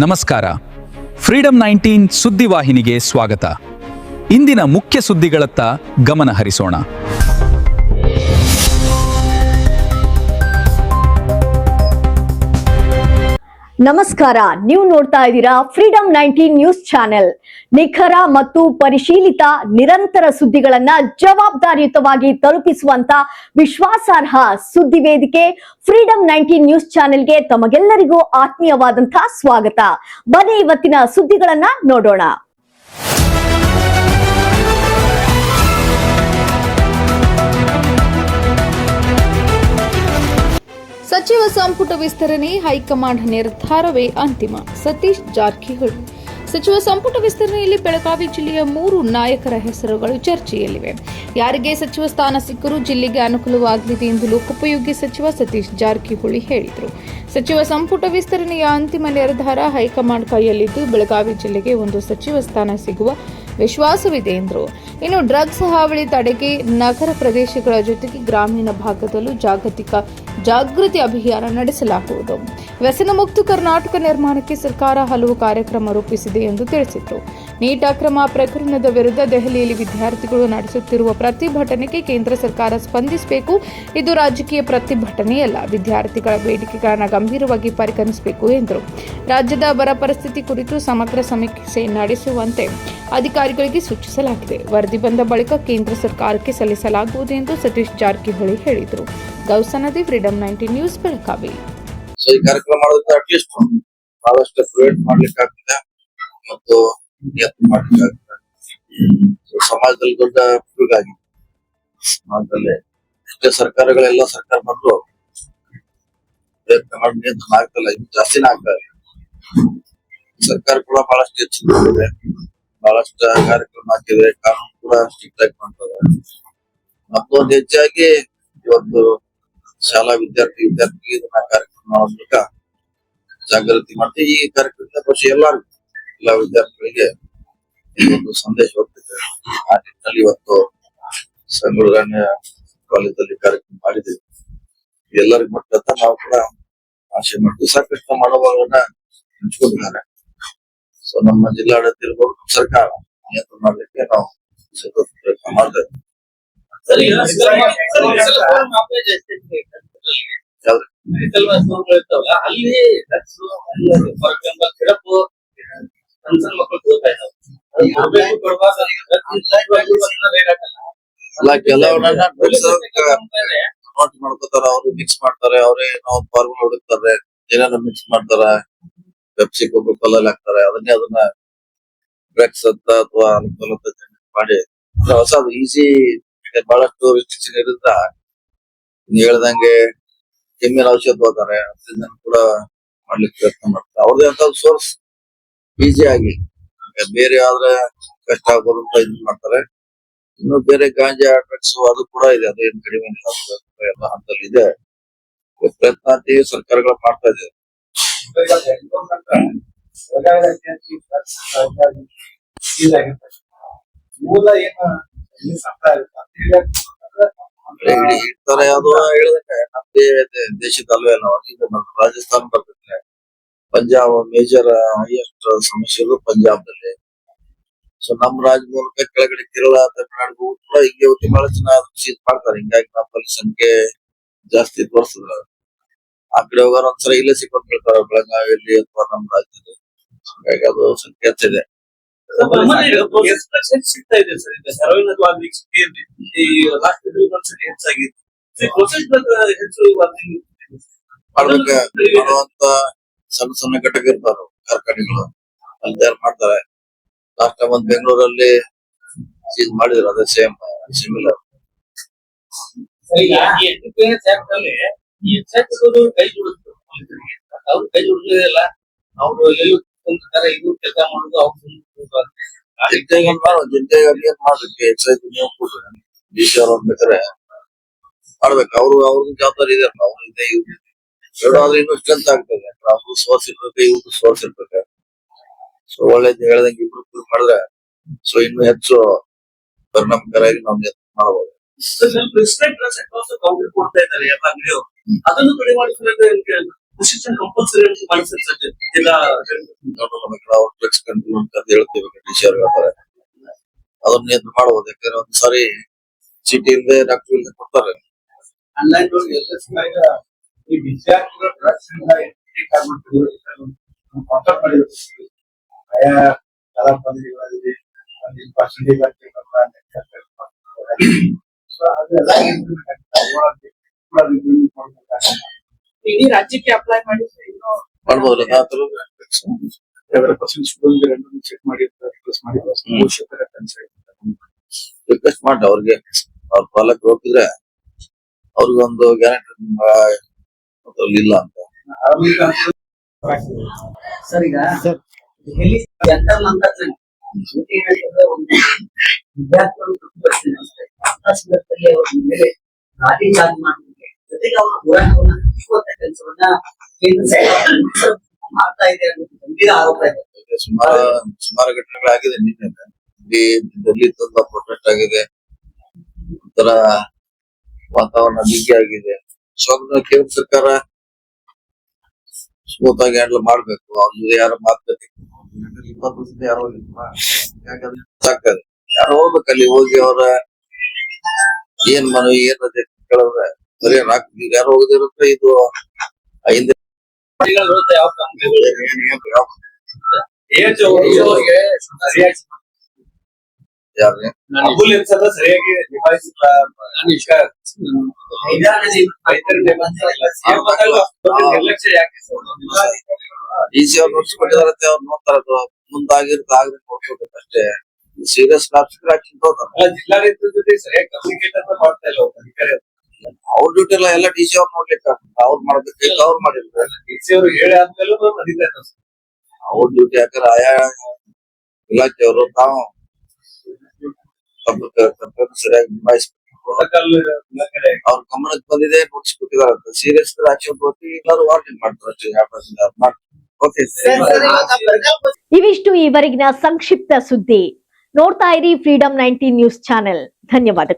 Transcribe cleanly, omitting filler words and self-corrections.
ನಮಸ್ಕಾರ. ಫ್ರೀಡಂ 19 ಸುದ್ದಿವಾಹಿನಿಗೆ ಸ್ವಾಗತ. ಇಂದಿನ ಮುಖ್ಯ ಸುದ್ದಿಗಳತ್ತ ಗಮನ ಹರಿಸೋಣ. ನಮಸ್ಕಾರ, ನೀವು ನೋಡ್ತಾ ಇದ್ದೀರಾ ಫ್ರೀಡಂ 19 ನ್ಯೂಸ್ ಚಾನೆಲ್. ನಿಖರ ಮತ್ತು ಪರಿಶೀಲಿತ ನಿರಂತರ ಸುದ್ದಿಗಳನ್ನ ಜವಾಬ್ದಾರಿಯುತವಾಗಿ ತಲುಪಿಸುವಂತ ವಿಶ್ವಾಸಾರ್ಹ ಸುದ್ದಿ ವೇದಿಕೆ ಫ್ರೀಡಂ 19 ನ್ಯೂಸ್ ಚಾನೆಲ್ಗೆ ತಮಗೆಲ್ಲರಿಗೂ ಆತ್ಮೀಯವಾದಂತಹ ಸ್ವಾಗತ. ಬನ್ನಿ ಇವತ್ತಿನ ಸುದ್ದಿಗಳನ್ನ ನೋಡೋಣ. ಸಚಿವ ಸಂಪುಟ ವಿಸ್ತರಣೆ ಹೈಕಮಾಂಡ್ ನಿರ್ಧಾರವೇ ಅಂತಿಮ. ಸತೀಶ್ ಜಾರಕಿಹೊಳಿ. ಸಚಿವ ಸಂಪುಟ ವಿಸ್ತರಣೆಯಲ್ಲಿ ಬೆಳಗಾವಿ ಜಿಲ್ಲೆಯ 3 ನಾಯಕರ ಹೆಸರುಗಳು ಚರ್ಚೆಯಲ್ಲಿವೆ. ಯಾರಿಗೆ ಸಚಿವ ಸ್ಥಾನ ಸಿಕ್ಕರೂ ಜಿಲ್ಲೆಗೆ ಅನುಕೂಲವಾಗಲಿದೆ ಎಂದು ಲೋಕೋಪಯೋಗಿ ಸಚಿವ ಸತೀಶ್ ಜಾರಕಿಹೊಳಿ ಹೇಳಿದರು. ಸಚಿವ ಸಂಪುಟ ವಿಸ್ತರಣೆಯ ಅಂತಿಮ ನಿರ್ಧಾರ ಹೈಕಮಾಂಡ್ ಕೈಯಲ್ಲಿದ್ದು ಬೆಳಗಾವಿ ಜಿಲ್ಲೆಗೆ ಒಂದು ಸಚಿವ ಸ್ಥಾನ ಸಿಗುವ ವಿಶ್ವಾಸವಿದೆ ಎಂದರು. ಇನ್ನು ಡ್ರಗ್ಸ್ ಹಾವಳಿ ತಡೆಗೆ ನಗರ ಪ್ರದೇಶಗಳ ಜೊತೆಗೆ ಗ್ರಾಮೀಣ ಭಾಗದಲ್ಲೂ ಜಾಗೃತಿ ಅಭಿಯಾನ ನಡೆಸಲಾಗುವುದು. ವ್ಯಸನ ಮುಕ್ತ ಕರ್ನಾಟಕ ನಿರ್ಮಾಣಕ್ಕೆ ಸರ್ಕಾರ ಹಲವು ಕಾರ್ಯಕ್ರಮ ರೂಪಿಸಿದೆ ಎಂದು ತಿಳಿಸಿದರು. ನೀಟ್ ಅಕ್ರಮ ಪ್ರಕರಣದ ವಿರುದ್ಧ ದೆಹಲಿಯಲ್ಲಿ ವಿದ್ಯಾರ್ಥಿಗಳು ನಡೆಸುತ್ತಿರುವ ಪ್ರತಿಭಟನೆಗೆ ಕೇಂದ್ರ ಸರ್ಕಾರ ಸ್ಪಂದಿಸಬೇಕು. ಇದು ರಾಜಕೀಯ ಪ್ರತಿಭಟನೆಯಲ್ಲ, ವಿದ್ಯಾರ್ಥಿಗಳ ಬೇಡಿಕೆಗಳನ್ನು ಗಂಭೀರವಾಗಿ ಪರಿಗಣಿಸಬೇಕು ಎಂದರು. ರಾಜ್ಯದ ಬರ ಪರಿಸ್ಥಿತಿ ಕುರಿತು ಸಮಗ್ರ ಸಮೀಕ್ಷೆ ನಡೆಸುವಂತೆ ಅಧಿಕಾರಿಗಳಿಗೆ ಸೂಚಿಸಲಾಗಿದೆ. ವರದಿ ಬಂದ ಬಳಿಕ ಕೇಂದ್ರ ಸರ್ಕಾರಕ್ಕೆ ಸಲ್ಲಿಸಲಾಗುವುದು ಎಂದು ಸತೀಶ್ ಜಾರಕಿಹೊಳಿ ಹೇಳಿದರು. ಗೌಸನದಿ, ಫ್ರೀಡಂ 19 ನ್ಯೂಸ್, ಬೆಳಗಾವಿ. ಈ ಕಾರ್ಯಕ್ರಮ ಮಾಡೋದ್ರಿಂದ ಅಟ್ಲೀಸ್ಟ್ ಬಹಳಷ್ಟು ಪ್ರಿವೆಂಟ್ ಮಾಡ್ಲಿಕ್ಕೆ ಆಗ್ತದೆ ಮತ್ತು ಮಾಡ್ಲಿಕ್ಕೆ ಆಗ್ತದೆ. ಸಮಾಜದಲ್ಲಿ ದೊಡ್ಡ ಉಪಯೋಗ ಆಗಿದೆ. ಸಮಾಜದಲ್ಲಿ ಎಷ್ಟೇ ಸರ್ಕಾರಗಳೆಲ್ಲ ಸರ್ಕಾರ ಬಂದು ಪ್ರಯತ್ನ ಮಾಡಿ ನಿಯಂತ್ರಣ ಆಗ್ತಲ್ಲ, ಇನ್ನು ಜಾಸ್ತಿನೇ ಆಗ್ತಾ ಇದೆ. ಸರ್ಕಾರ ಕೂಡ ಬಹಳಷ್ಟು ಹೆಚ್ಚಿದೆ, ಬಹಳಷ್ಟು ಕಾರ್ಯಕ್ರಮ ಹಾಕಿದೆ, ಕಾನೂನು ಕೂಡ ಸ್ಟ್ರಿಕ್ಟ್ ಆಗಿ ಮಾಡ್ತದೆ. ಮತ್ತೊಂದು ಹೆಚ್ಚಾಗಿ ಇವತ್ತು ಶಾಲಾ ವಿದ್ಯಾರ್ಥಿ ಇದನ್ನ ಕಾರ್ಯಕ್ರಮ ಮಾಡೋದ್ರಿಂದ ಜಾಗೃತಿ ಮಾಡ್ತೀವಿ. ಈ ಕಾರ್ಯಕ್ರಮದಿಂದ ಬಹುಶಃ ಎಲ್ಲ ವಿದ್ಯಾರ್ಥಿಗಳಿಗೆ ಒಂದು ಸಂದೇಶ ಹೋಗ್ತಿದೆ. ಆ ನಿಟ್ಟಿನಲ್ಲಿ ಇವತ್ತು ಸಂಗೊಳ್ಳಿ ಕಾಲೇಜಲ್ಲಿ ಕಾರ್ಯಕ್ರಮ ಮಾಡಿದ್ದೀವಿ. ಎಲ್ಲರಿಗೂ ಮಟ್ಟಂತ ನಾವು ಕೂಡ ಆಶೆ ಮಾಡ್ತೀವಿ. ಸಾಕಷ್ಟು ಮನೋಭಾವನ ಹಂಚ್ಕೊಂಡಿದ್ದಾರೆ. ಸೊ ನಮ್ಮ ಜಿಲ್ಲಾಡಳಿತ ಇರ್ಬೋದು, ಸರ್ಕಾರ ನಿಯಂತ್ರಣ ಮಾಡ್ಲಿಕ್ಕೆ ನಾವು ಪ್ರಯತ್ನ ಮಾಡ್ತೇವೆ. ಅಲ್ಲ, ಕೆಲವನ್ನ ನೋಟ್ ಮಾಡ್ಕೋತಾರ, ಅವ್ರು ಮಿಕ್ಸ್ ಮಾಡ್ತಾರೆ, ಅವ್ರೇ ನಾವು ಫಾರ್ಮುಲಾ ಹುಡುಕ್ತಾರೆ, ಏನೇನೋ ಮಿಕ್ಸ್ ಮಾಡ್ತಾರ, ಪೆಪ್ಸಿ ಕೊಕೋ ಕೋಲಾ ಹಾಕ್ತಾರೆ. ಅದನ್ನ ಡ್ರಗ್ಸ್ ಅಂತ ಅಥವಾ ಅನುಕೂಲ ಮಾಡಿ ಹೊಸದು ಈಸಿ ಬಹಳಷ್ಟು ರಿಸ್ಟ್ರಿಕ್ಷನ್ ಇರೋದ್ರಿಂದ ನೀವು ಹೇಳ್ದಂಗೆ ಕೆಮ್ಮಿನ ಔಷಧ ಹೋಗ್ತಾರೆ, ಅದನ್ನ ಕೂಡ ಮಾಡ್ಲಿಕ್ಕೆ ಪ್ರಯತ್ನ ಮಾಡ್ತಾರೆ. ಅವ್ರದೇ ಅಂತ ಸೋರ್ಸ್ ಈಸಿ ಆಗಿ, ಬೇರೆ ಆದ್ರೆ ಕಷ್ಟ ಆಗ್ಬೋದು ಅಂತ ಇದನ್ನ ಮಾಡ್ತಾರೆ. ಇನ್ನು ಬೇರೆ ಗಾಂಜಾ, ಡ್ರಗ್ಸ್ ಅದು ಕೂಡ ಇದೆ, ಅದೇನು ಕಡಿಮೆ ಇಲ್ಲ, ಎಲ್ಲ ಹಂತದಲ್ಲಿ ಇದೆ. ಪ್ರಯತ್ನ ಅಂತೀವಿ, ಸರ್ಕಾರಗಳು ಮಾಡ್ತಾ ಇದೆ. ಇರ್ತಾರೆ, ಅದು ಹೇಳಿದಂಗೆ ನಮ್ದೇ ದೇಶದ ಅಲ್ವೇ ನಾವು ರಾಜಸ್ಥಾನ ಬರ್ತದೆ. ಪಂಜಾಬ್ ಮೇಜರ್ ಹೈಯೆಸ್ಟ್ ಸಮಸ್ಯೆ ಪಂಜಾಬ್ದಲ್ಲಿ. ಸೊ ನಮ್ ರಾಜ್ಯ ಮೂಲಕ ಕೆಳಗಡೆ ಕೇರಳ, ತಮಿಳುನಾಡು ಕೂಡ ಹಿಂಗೆ ಬಹಳ ಜನ ಸೀಸ್ ಮಾಡ್ತಾರೆ. ಹಿಂಗಾಗಿ ನಮ್ಮಲ್ಲಿ ಸಂಖ್ಯೆ ಜಾಸ್ತಿ ತೋರಿಸಿದ್ರ ಆ ಕಡೆ ಹೋಗೋರು ಒಂದ್ಸಲ ಇಲ್ಲೇ ಸಿಕ್ಕೊಂಡು ಕೇಳ್ತಾರೆ, ಬೆಳಗಾವಿಯಲ್ಲಿ ಅಥವಾ ನಮ್ಮ ರಾಜ್ಯದಲ್ಲಿ. ಹಾಗಾಗಿ ಅದು ಸಂಖ್ಯೆ ಹೆಚ್ಚಿದೆ. ಮಾಡುವಂತ ಸಣ್ಣ ಘಟಕ ಇರ್ತಾರ, ಕಾರ್ಖಾನೆಗಳು ಅಲ್ಲಿ ತಯಾರು ಮಾಡ್ತಾರೆ. ಲಾಸ್ಟ್ ಟೈಮ್ ಒಂದು ಬೆಂಗಳೂರಲ್ಲಿ ಚೀಸ್ ಮಾಡಿದ್ರು, ಅದೇ ಸೇಮ್ ಸಿಮಿಲರ್. ಅವ್ರು ಕೈ ಜೋಡಿಸಲಿಲ್ಲ, ಅವ್ರು ಎಲ್ಲೂ ಇದು ಕೆಲಸ ಮಾಡುದು. ಮಾಡ್ಲಿಕ್ಕೆ ಎಕ್ಸೈಸ್ ನೀವು ಕೊಡ್ರಿ, ಡಿಸಿ ಅವ್ರು ಬೇಕಾದ್ರೆ ಮಾಡ್ಬೇಕು. ಅವ್ರಿಗೆ ಜವಾಬ್ದಾರಿ ಇದೆ. ಅವ್ರಿಗೆ ಆದ್ರೆ ಇನ್ನೂ ಸ್ಟ್ರೆಂತ್ ಆಗ್ತದೆ. ನಾವು ಸೋರ್ಸ್ ಇರ್ಬೇಕು, ಇವ್ರದ್ದು ಸೋರ್ಸ್ ಇರ್ಬೇಕು. ಸೊ ಒಳ್ಳೇದು ಹೇಳ್ದಂಗೆ ಇಬ್ರು ಮಾಡಿದ್ರೆ ಸೊ ಇನ್ನು ಹೆಚ್ಚು ಪರಿಣಾಮಕಾರಿಯಾಗಿ ನಾವು ಮಾಡಬಹುದು. ಕೊಡ್ತಾ ಇದ್ದಾರೆ ಎಲ್ಲ ಅಂಗಡಿಯವರು, ಅದನ್ನು ಕಡಿಮೆ ಮಾಡಿದ್ರೆ ಶಿಕ್ಷಣ ಕಂಪಲ್ಸರಿ ಮಾಡಿಸ್ತಾರೆ ಸರ್ ಜಿಲ್ಲಾ ನೋಡಲ್ಲ ಮಕ್ಕಳು ಅವ್ರು ಡ್ರಗ್ಸ್ ಕಂಟ್ರೋಲ್ ಅಂತ ಹೇಳ್ತೀವಿ ಟೀಚರ್ ಹೇಳ್ತಾರೆ ಅದನ್ನ ನಿಯಂತ್ರಣ ಮಾಡಬಹುದು. ಯಾಕಂದ್ರೆ ಒಂದ್ಸಾರಿ ಚೀಟಿ ಇಲ್ಲದೆ ಡಾಕ್ಟರ್ ಇಲ್ಲದೆ ಕೊಡ್ತಾರೆ. ಆನ್ಲೈನ್ ಎಲ್ಲ ಈ ವಿದ್ಯಾರ್ಥಿಗಳು ಡ್ರಗ್ಸ್ ಇಂದ ಕಾಂಟ್ಯಾಕ್ಟ್ ಮಾಡಿದ್ರು ಆಯಾ ಕಲಾ ಪಂದ್ಯಗಳಲ್ಲಿ 1% ಸೊ ಅದೆಲ್ಲ ಇಡೀ ರಾಜ್ಯಕ್ಕೆ ಅಪ್ಲೈ ಮಾಡಿ ಮಾಡ್ಬೋದು. ಚೆಕ್ ಮಾಡಿ ಪೋಷಕರ ರಿಕ್ವೆಸ್ಟ್ ಮಾಡಿ ಅವ್ರಿಗೆ ಅವ್ರ ಪಾಲಕರು ಹೋಗಿದ್ರೆ ಅವ್ರಿಗೊಂದು ಗ್ಯಾರಂಟಿ ಇಲ್ಲ ಅಂತ. ಸರ್ ಈಗ ದೆಹಲಿ ಜಂತರ್ ಮಂತರ್ ಒಂದು ವಿದ್ಯಾರ್ಥಿಗಳು ಬರ್ತೀನಿ ಅಷ್ಟೇ ಅಂತ ಸಂದರ್ಭದಲ್ಲಿ ಅವ್ರ ಮೇಲೆ ಲಾಠಿ ಚಾರ್ಜ್ ಮಾಡಿದ್ರೆ ಜೊತೆಗೆ ಅವರ ಹೋರಾಟವನ್ನ ನಿಲ್ಲಿಸುವಂತ ಕೆಲಸವನ್ನ ಕೇಂದ್ರ ಸರ್ಕಾರ ಮಾಡ್ತಾ ಇದೆ ಅನ್ನೋದು ಗಂಭೀರ ಆರೋಪ ಇದೆ. ಸುಮಾರು ಘಟನೆಗಳಾಗಿದೆ. ನಿನ್ನೆ ಡೆಲ್ಲಿ ತುಂಬಾ ಪ್ರೊಟೆಸ್ಟ್ ಆಗಿದೆ, ಒಂಥರ ವಾತಾವರಣ ಬಿಗಿ ಆಗಿದೆ. ಸೊ ಅದನ್ನ ಕೇಂದ್ರ ಸರ್ಕಾರ ಸ್ಮೂತ್ ಆಗಿ ಹ್ಯಾಂಡಲ್ ಮಾಡ್ಬೇಕು. ಅವ್ರ ಜೊತೆ ಯಾರು ಮಾತುಕತೆ 20 ವರ್ಷದಿಂದ ಯಾರೋ ಸಾಕ್ತದೆ ಯಾರು ಹೋಗ್ಬೇಕು ಅಲ್ಲಿ ಹೋಗಿ ಅವ್ರ ಏನ್ ಮನವಿ ಏನ್ ರಜೆ ಕೇಳಿದ್ರೆ ಬರೀ ಯಾರು ಹೋಗದಿರುತ್ತೆ. ಇದು ಹಿಂದೆ ವಿರೋಧ ಯಾವ ಸರಿಯಾಗಿ ಯಾರೇ ಆಂಬುಲೆನ್ಸ್ ಅನ್ನ ಸರಿಯಾಗಿ ನಿಭಾಯಿಸಿಲ್ಲ. ನಿರ್ಲಕ್ಷ್ಯ ಯಾಕೆ ಡಿಸಿ ಅವ್ರು ನೋಡ್ಸ್ಕೊಂಡಿದಾರಂತೆ ಅವ್ರು ನೋಡ್ತಾರ ಮುಂದಾಗಿರುತ್ತೆ ಆಗ್ರಿ ನೋಡ್ಕೋಬೇಕು ಅಷ್ಟೇ. ಸೀರಿಯಸ್ ಆಫೀಸರ್ ಆಕ್ಷನ್ ತಗೋತಾರ. ಜಿಲ್ಲಾಡಳಿತದ ಜೊತೆ ಸರಿಯಾಗಿ ಕಮ್ಯುನಿಕೇಟ್ ಅಂತ ಮಾಡ್ತಾ ಇಲ್ಲ ಅಧಿಕಾರಿ. ಅವ್ರ ಡ್ಯೂಟಿ ಎಲ್ಲ ಡಿಸಿ ಅವ್ರು ನೋಡ್ಲಿಕ್ಕೆ ಅವ್ರು ಮಾಡ್ಬೇಕು. ಅವ್ರು ಮಾಡಿರ್ತಾರೆ ಡಿಸಿ ಅವರು ಹೇಳಿ ಆದ್ಮೇಲೂ ಅಧಿಕಾರಿ ಅವ್ರ ಡ್ಯೂಟಿ ಯಾಕಂದ್ರೆ ಆಯಾ ಇಲಾಖೆಯವರು ತಾವು ಸರಿಯಾಗಿ ನಿಭಾಯಿಸ್ಬೇಕು. ಅವ್ರ ಗಮನಕ್ಕೆ ಬಂದಿದೆ ನೋಟಿಸ್ ಕೊಟ್ಟಿದಾರಂತ. ಸೀರಿಯಸ್ ಆಕ್ಷನ್ ತಗೋತಿ ಎಲ್ಲರೂ ವಾರ್ನಿಂಗ್ ಮಾಡ್ತಾರೆ ಅಷ್ಟೇ. ಓಕೆ ಇವಿಷ್ಟು ಈವರೆಗಿನ ಸಂಕ್ಷಿಪ್ತ ಸುದ್ದಿ. ನೋಡ್ತಾ ಇರಿ ಫ್ರೀಡಂ 19 ನ್ಯೂಸ್ ಚಾನೆಲ್. ಧನ್ಯವಾದಗಳು.